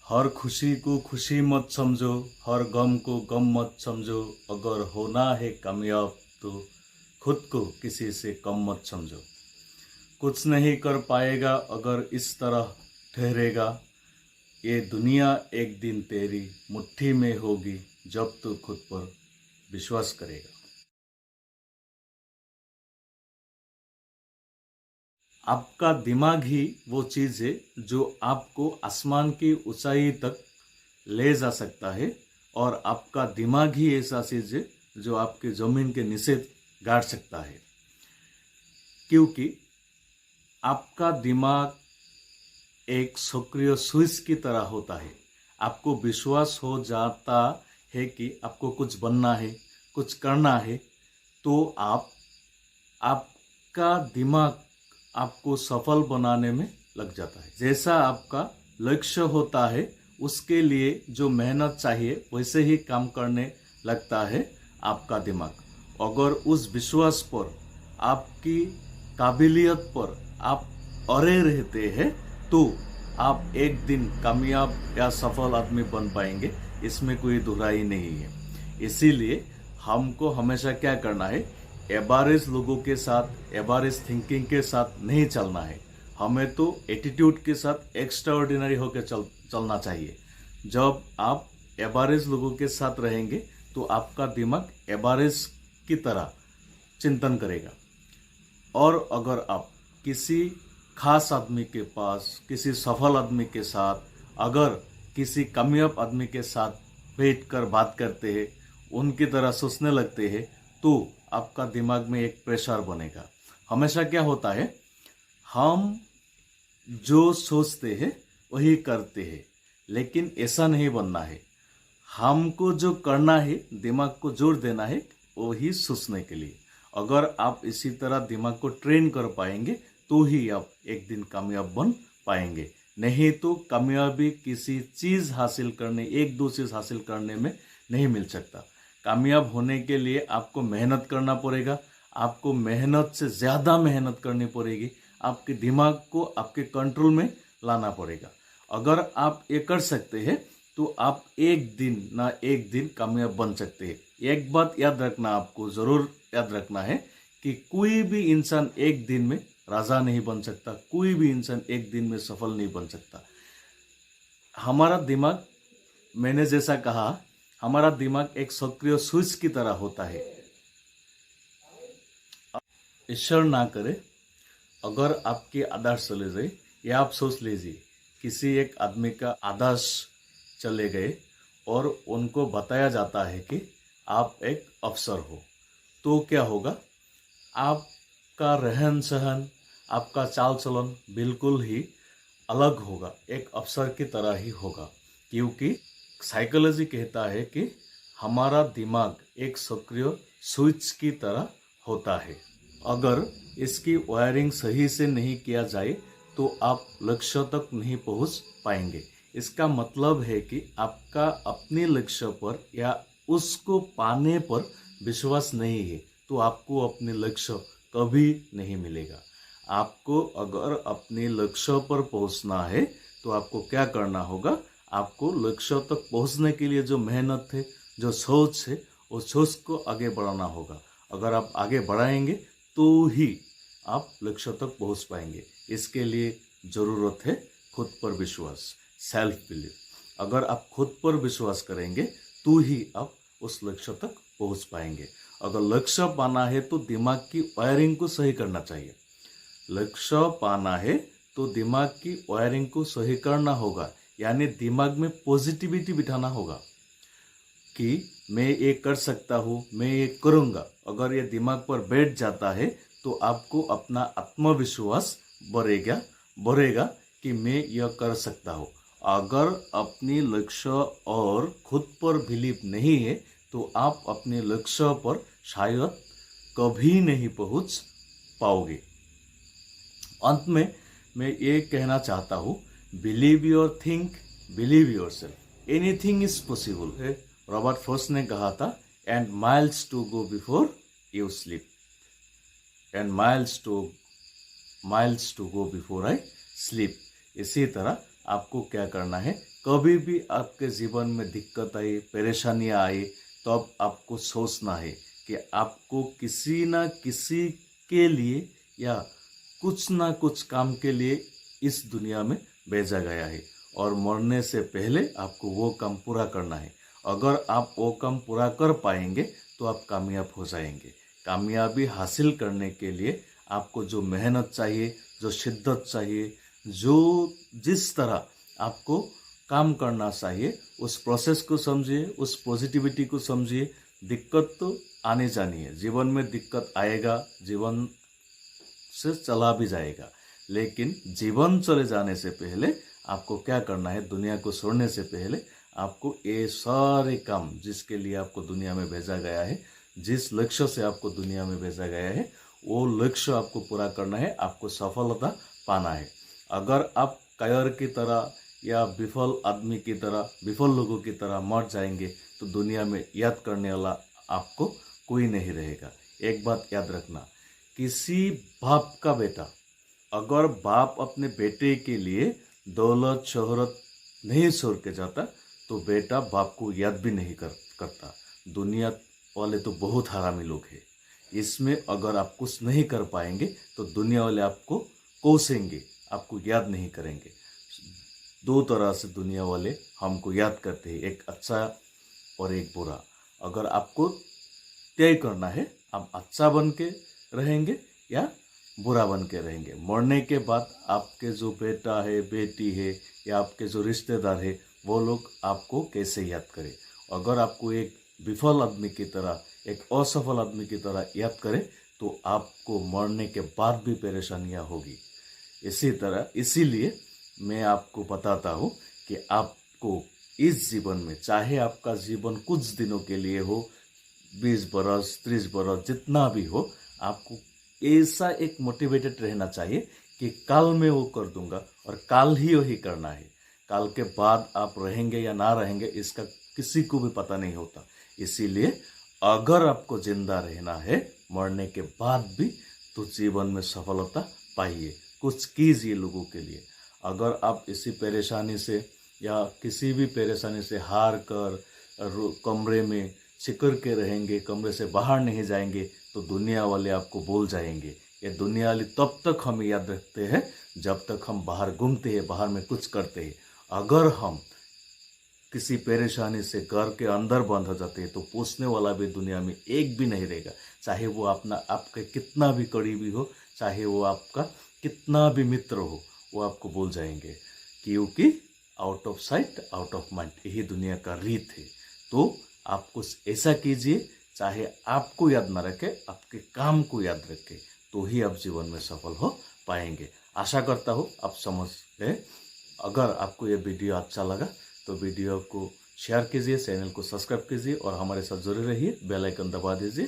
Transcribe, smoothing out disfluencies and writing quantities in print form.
हर खुशी को खुशी मत समझो, हर गम को गम मत समझो। अगर होना है कामयाब तो खुद को किसी से कम मत समझो। कुछ नहीं कर पाएगा अगर इस तरह ठहरेगा। ये दुनिया एक दिन तेरी मुट्ठी में होगी जब तू खुद पर विश्वास करेगा। आपका दिमाग ही वो चीज़ है जो आपको आसमान की ऊंचाई तक ले जा सकता है, और आपका दिमाग ही ऐसा चीज़ है जो आपकी ज़मीन के नीचे गाड़ सकता है। क्योंकि आपका दिमाग एक सक्रिय स्विच की तरह होता है। आपको विश्वास हो जाता है कि आपको कुछ बनना है, कुछ करना है, तो आपका दिमाग आपको सफल बनाने में लग जाता है। जैसा आपका लक्ष्य होता है उसके लिए जो मेहनत चाहिए वैसे ही काम करने लगता है आपका दिमाग। अगर उस विश्वास पर, आपकी काबिलियत पर आप अड़े रहते हैं तो आप एक दिन कामयाब या सफल आदमी बन पाएंगे, इसमें कोई दुराई नहीं है। इसीलिए हमको हमेशा क्या करना है, एवरेज लोगों के साथ, एवरेज थिंकिंग के साथ नहीं चलना है। हमें तो एटीट्यूड के साथ एक्स्ट्राऑर्डिनरी होकर चलना चाहिए। जब आप एवरेज लोगों के साथ रहेंगे तो आपका दिमाग एवरेज की तरह चिंतन करेगा। और अगर आप किसी खास आदमी के पास, किसी सफल आदमी के साथ, अगर किसी कामयाब आदमी के साथ बैठकर बात करते हैं, उनकी तरह सोचने लगते हैं, तो आपका दिमाग में एक प्रेशर बनेगा। हमेशा क्या होता है, हम जो सोचते हैं वही करते हैं, लेकिन ऐसा नहीं बनना है। हमको जो करना है, दिमाग को जोर देना है वही सोचने के लिए। अगर आप इसी तरह दिमाग को ट्रेन कर पाएंगे तो ही आप एक दिन कामयाब बन पाएंगे। नहीं तो कामयाबी किसी चीज़ हासिल करने, एक दो चीज़ हासिल करने में नहीं मिल सकता। कामयाब होने के लिए आपको मेहनत करना पड़ेगा। आपको मेहनत से ज़्यादा मेहनत करनी पड़ेगी। आपके दिमाग को आपके कंट्रोल में लाना पड़ेगा। अगर आप ये कर सकते हैं तो आप एक दिन ना एक दिन कामयाब बन सकते हैं। एक बात याद रखना, आपको ज़रूर याद रखना है कि कोई भी इंसान एक दिन में राजा नहीं बन सकता, कोई भी इंसान एक दिन में सफल नहीं बन सकता। हमारा दिमाग, मैंने जैसा कहा, हमारा दिमाग एक सक्रिय स्विच की तरह होता है। ईश्वर ना करे अगर आपकी आदर्श चले जाए, या आप सोच लीजिए किसी एक आदमी का आदर्श चले गए और उनको बताया जाता है कि आप एक अफसर हो, तो क्या होगा, आपका रहन सहन, आपका चाल चलन बिल्कुल ही अलग होगा, एक अफसर की तरह ही होगा। क्योंकि साइकोलॉजी कहता है कि हमारा दिमाग एक सक्रिय स्विच की तरह होता है। अगर इसकी वायरिंग सही से नहीं किया जाए तो आप लक्ष्य तक नहीं पहुंच पाएंगे। इसका मतलब है कि आपका अपने लक्ष्य पर या उसको पाने पर विश्वास नहीं है तो आपको अपने लक्ष्य कभी नहीं मिलेगा। आपको अगर अपने लक्ष्य पर पहुंचना है तो आपको क्या करना होगा, आपको लक्ष्य तक पहुंचने के लिए जो मेहनत है, जो सोच है, उस सोच को आगे बढ़ाना होगा। अगर आप आगे बढ़ाएंगे तो ही आप लक्ष्य तक पहुंच पाएंगे। इसके लिए ज़रूरत है खुद पर विश्वास, सेल्फ बिलीव। अगर आप खुद पर विश्वास करेंगे तो ही आप उस लक्ष्य तक पहुंच पाएंगे। अगर लक्ष्य पाना है तो दिमाग की वायरिंग को सही करना चाहिए। लक्ष्य पाना है तो दिमाग की वायरिंग को सही करना होगा, यानी दिमाग में पॉजिटिविटी बिठाना होगा कि मैं ये कर सकता हूँ, मैं ये करूँगा। अगर ये दिमाग पर बैठ जाता है तो आपको अपना आत्मविश्वास बढ़ेगा कि मैं यह कर सकता हूँ। अगर अपनी लक्ष्य और खुद पर बिलीव नहीं है तो आप अपने लक्ष्य पर शायद कभी नहीं पहुँच पाओगे। अंत में मैं ये कहना चाहता हूँ, believe your think, believe your self, anything is possible. Robert Frost ने कहा था, and miles to go before you sleep, and miles to go before I sleep. इसी तरह आपको क्या करना है, कभी भी आपके जीवन में दिक्कत आई, परेशानियां आई, तो अब आपको सोचना है कि आपको किसी ना किसी के लिए या कुछ ना कुछ काम के लिए इस दुनिया में भेजा गया है और मरने से पहले आपको वो काम पूरा करना है। अगर आप वो काम पूरा कर पाएंगे तो आप कामयाब हो जाएंगे। कामयाबी हासिल करने के लिए आपको जो मेहनत चाहिए, जो शिद्दत चाहिए, जो जिस तरह आपको काम करना चाहिए, उस प्रोसेस को समझिए, उस पॉजिटिविटी को समझिए। दिक्कत तो आने जानी है, जीवन में दिक्कत आएगा, जीवन से चला भी जाएगा, लेकिन जीवन चले जाने से पहले आपको क्या करना है, दुनिया को छोड़ने से पहले आपको ये सारे काम जिसके लिए आपको दुनिया में भेजा गया है, जिस लक्ष्य से आपको दुनिया में भेजा गया है, वो लक्ष्य आपको पूरा करना है, आपको सफलता पाना है। अगर आप कायर की तरह या विफल आदमी की तरह, विफल लोगों की तरह मर जाएंगे तो दुनिया में याद करने वाला आपको कोई नहीं रहेगा। एक बात याद रखना, किसी बाप का बेटा, अगर बाप अपने बेटे के लिए दौलत शोहरत नहीं छोड़ के जाता तो बेटा बाप को याद भी नहीं करता। दुनिया वाले तो बहुत हरामी लोग हैं। इसमें अगर आप कुछ नहीं कर पाएंगे तो दुनिया वाले आपको कोसेंगे, आपको याद नहीं करेंगे। दो तरह से दुनिया वाले हमको याद करते हैं, एक अच्छा और एक बुरा। अगर आपको तय करना है आप अच्छा बन के रहेंगे या बुरा बन के रहेंगे। मरने के बाद आपके जो बेटा है, बेटी है या आपके जो रिश्तेदार है, वो लोग आपको कैसे याद करें। अगर आपको एक विफल आदमी की तरह, एक असफल आदमी की तरह याद करें तो आपको मरने के बाद भी परेशानियां होगी। इसी तरह, इसीलिए मैं आपको बताता हूँ कि आपको इस जीवन में, चाहे आपका जीवन कुछ दिनों के लिए हो, 20 बरस 30 बरस जितना भी हो, आपको ऐसा एक मोटिवेटेड रहना चाहिए कि कल मैं वो कर दूंगा और कल ही वही करना है। कल के बाद आप रहेंगे या ना रहेंगे इसका किसी को भी पता नहीं होता। इसीलिए अगर आपको जिंदा रहना है मरने के बाद भी, तो जीवन में सफलता पाइए, कुछ कीजिए लोगों के लिए। अगर आप इसी परेशानी से या किसी भी परेशानी से हार कर कमरे में सिकुड़ के रहेंगे, कमरे से बाहर नहीं जाएंगे, तो दुनिया वाले आपको भूल जाएंगे। ये दुनिया वाले तब तक हमें याद रखते हैं जब तक हम बाहर घूमते हैं, बाहर में कुछ करते हैं। अगर हम किसी परेशानी से घर के अंदर बंद हो जाते हैं तो पूछने वाला भी दुनिया में एक भी नहीं रहेगा। चाहे वो आपका कितना भी करीबी हो, चाहे वो आपका कितना भी मित्र हो, वो आपको भूल जाएंगे, क्योंकि out of sight out of mind, यही दुनिया का रीत है। तो आप कुछ ऐसा कीजिए, चाहे आपको याद ना रखे, आपके काम को याद रखे, तो ही आप जीवन में सफल हो पाएंगे। आशा करता हूँ आप समझ गए। अगर आपको ये वीडियो अच्छा लगा तो वीडियो को शेयर कीजिए, चैनल को सब्सक्राइब कीजिए और हमारे साथ जुड़े रहिए। बेल आइकन दबा दीजिए